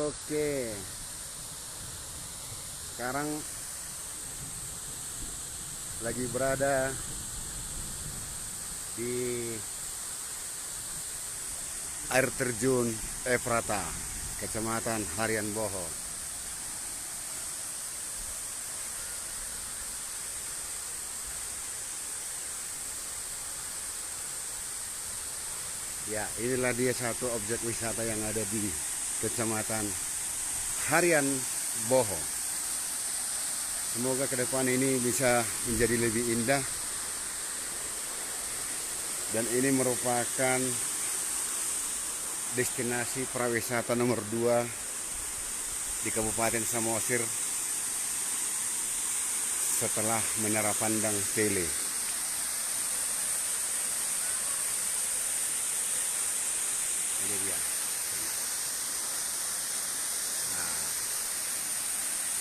Oke. Sekarang lagi berada di air terjun Efrata, Kecamatan Harian Boho. Ya, inilah dia satu objek wisata yang ada di Kecamatan Harian Boho. Semoga ke depan ini bisa menjadi lebih indah. Dan ini merupakan destinasi prawisata nomor 2 di Kabupaten Samosir setelah Menara Pandang Tele. Ini dia. Nah,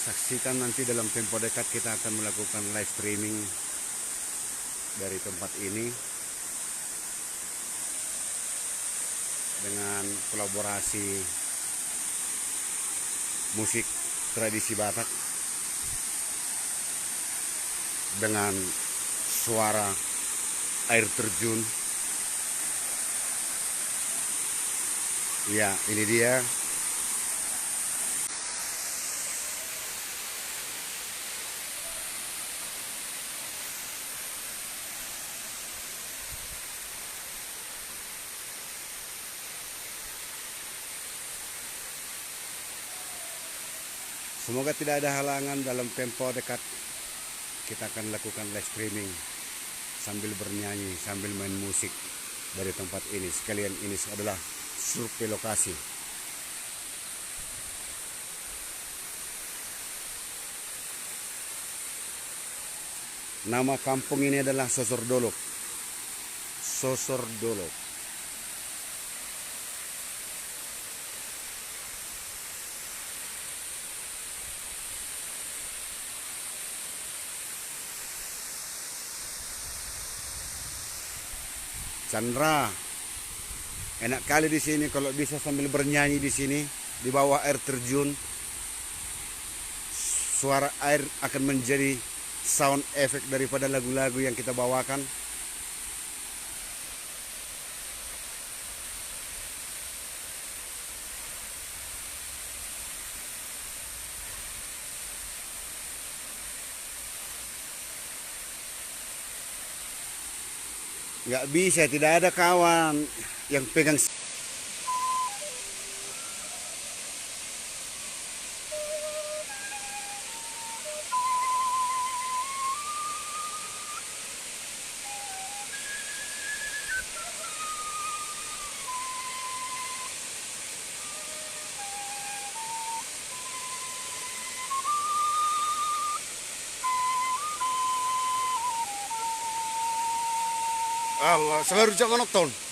saksikan nanti dalam tempo dekat kita akan melakukan live streaming dari tempat ini dengan kolaborasi musik tradisi Batak dengan suara air terjun. Ya, ini dia. Semoga tidak ada halangan dalam tempo dekat. Kita akan lakukan live streaming sambil bernyanyi, sambil main musik dari tempat ini. Sekalian ini adalah survei lokasi. Nama kampung ini adalah Sosordolok. Sosordolok. Chandra, enak kali di sini kalau bisa sambil bernyanyi di sini di bawah air terjun. Suara air akan menjadi sound effect daripada lagu-lagu yang kita bawakan. Nggak bisa, tidak ada kawan yang pegang. Allah, selalu jangan nonton.